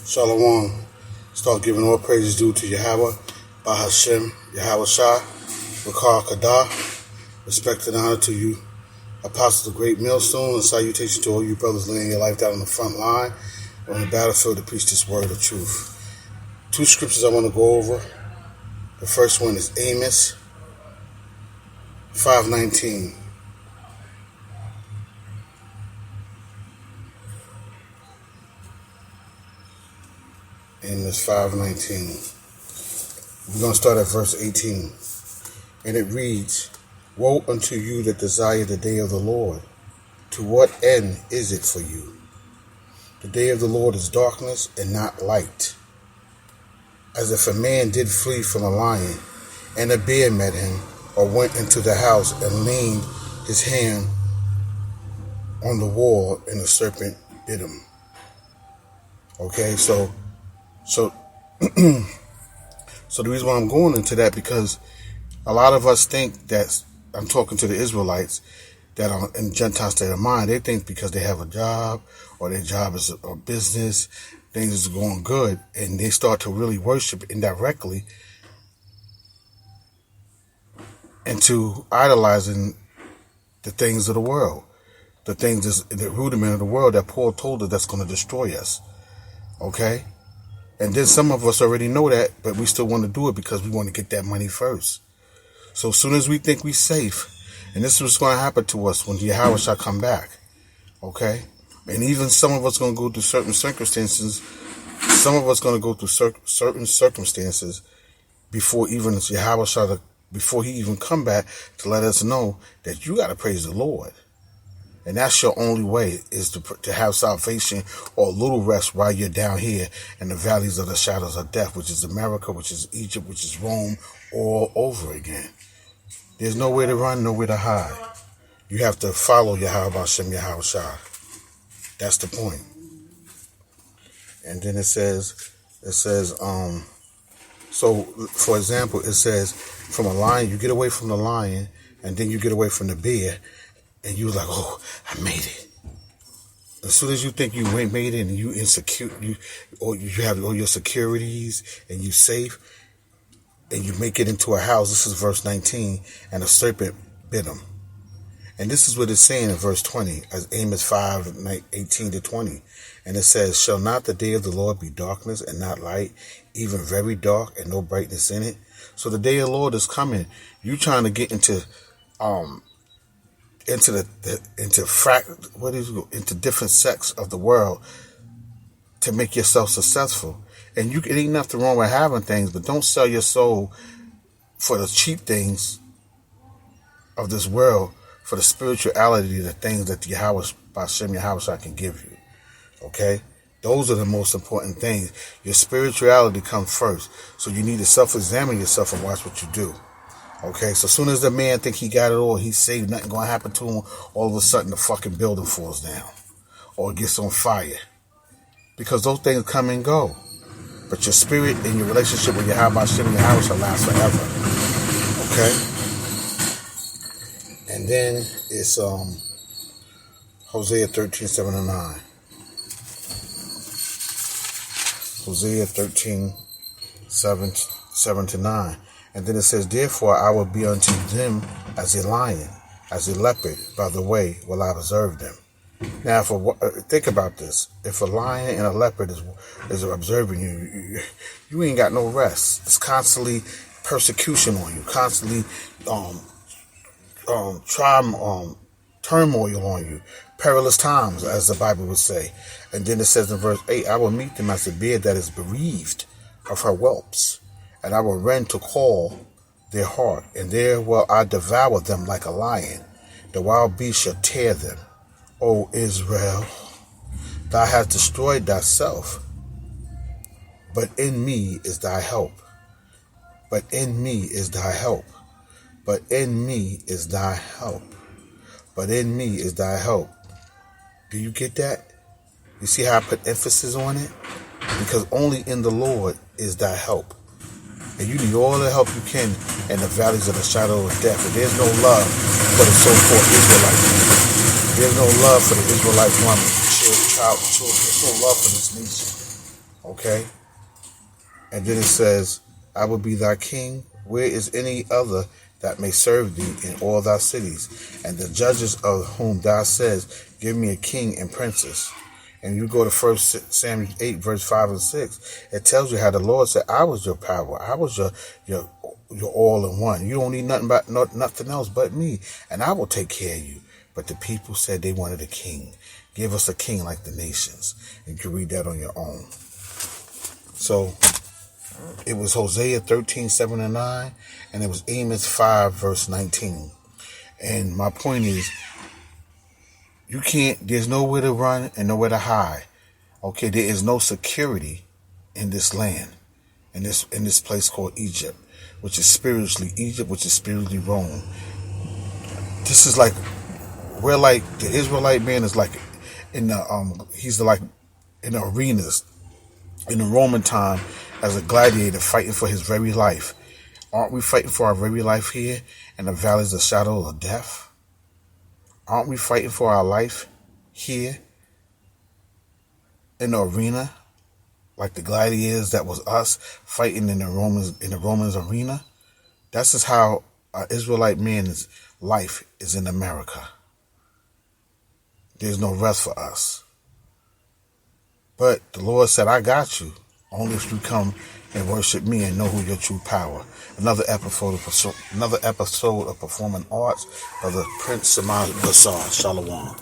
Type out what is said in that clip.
Shalom. Start giving all praises due to Yahweh, Bahashem, Yahweh Shah, Rakar Kadah. Respect and honor to you, Apostles of Great Millstone, and salutation to all you brothers laying your life down on the front line on the battlefield to preach this word of truth. Two scriptures I want to go over. The first one is Amos 5:19. Amos 5:19. We're going to start at verse 18. And it reads, Woe unto you that desire the day of the Lord. To what end is it for you? The day of the Lord is darkness and not light. As if a man did flee from a lion, and a bear met him, or went into the house and leaned his hand on the wall, and the serpent bit him. Okay, so the reason why I'm going into that, because a lot of us think that, I'm talking to the Israelites that are in Gentile state of mind, they think because they have a job or their job is a business, things is going good, and they start to really worship indirectly into idolizing the things of the world, the things, the rudiment of the world that Paul told us that's going to destroy us. Okay? And then some of us already know that, but we still want to do it because we want to get that money first. So as soon as we think we're safe, and this is what's going to happen to us when Yahweh shall come back, okay? And even some of us going to go through certain circumstances. Some of us going to go through certain circumstances before even Yahweh shall, before he even come back to let us know that you got to praise the Lord. And that's your only way, is to have salvation or a little rest while you're down here in the valleys of the shadows of death, which is America, which is Egypt, which is Rome, all over again. There's nowhere to run, nowhere to hide. You have to follow Yahweh Hashem, Yahweh Shah. That's the point. And then it says, so for example, it says, from a lion, you get away from the lion, and then you get away from the bear, and you're like, oh, I made it. As soon as you think you ain't made it, and you insecure, you have all your securities, and you safe, and you make it into a house. This is verse 19, and a serpent bit him. And this is what it's saying in verse 20, as Amos 5:18-20. And it says, Shall not the day of the Lord be darkness and not light, even very dark and no brightness in it? So the day of the Lord is coming. You trying to get into different sects of the world to make yourself successful. And it ain't nothing wrong with having things, but don't sell your soul for the cheap things of this world, for the spirituality, the things that Yahweh Hashem, Yahweh Shah can give you. Okay? Those are the most important things. Your spirituality comes first. So you need to self-examine yourself and watch what you do. Okay? So as soon as the man think he got it all, he's saved, nothing going to happen to him, all of a sudden the fucking building falls down. Or it gets on fire. Because those things come and go. But your spirit and your relationship with Yahweh Hashem and Yahweh shall last forever. Okay? And then it's Hosea 13:7-9. Hosea 13:7-9. And then it says, Therefore I will be unto them as a lion, as a leopard, by the way will I observe them. Now, think about this. If a lion and a leopard is observing you, you ain't got no rest. It's constantly persecution on you, constantly turmoil on you, perilous times, as the Bible would say. And then it says in verse 8, I will meet them as a bear that is bereaved of her whelps, and I will rend to call their heart, and there will I devour them like a lion. The wild beast shall tear them. O Israel, thou hast destroyed thyself, but in me is thy help. But in me is thy help. But in me is thy help. But in me is thy help. Do you get that? You see how I put emphasis on it? Because only in the Lord is thy help. And you need all the help you can in the valleys of the shadow of death. And there's no love for the so-called Israelites. There's no love for the Israelite woman, children. There's no love for this nation. Okay? And then it says, I will be thy king. Where is any other that may serve thee in all thy cities? And the judges of whom thou says, give me a king and princes. And you go to 1 Samuel 8, verse 5 and 6. It tells you how the Lord said, I was your power. I was your all in one. You don't need nothing else but me. And I will take care of you. But the people said they wanted a king. Give us a king like the nations. And you can read that on your own. So it was Hosea 13, 7 and 9. And it was Amos 5, verse 19. And my point is, there's nowhere to run and nowhere to hide. Okay, there is no security in this land, in this place called Egypt, which is spiritually Egypt, which is spiritually Rome. This is like, we're like, the Israelite man is like he's like in the arenas in the Roman time as a gladiator fighting for his very life. Aren't we fighting for our very life here in the valleys of shadow of death? Aren't we fighting for our life here in the arena, like the gladiators that was us fighting in the Romans arena? That's just how an Israelite man's life is in America. There's no rest for us. But the Lord said, I got you. Only if you come and worship me and know who your true power. Another episode of Performing Arts of the Prince Samaj Bassar. Shalom.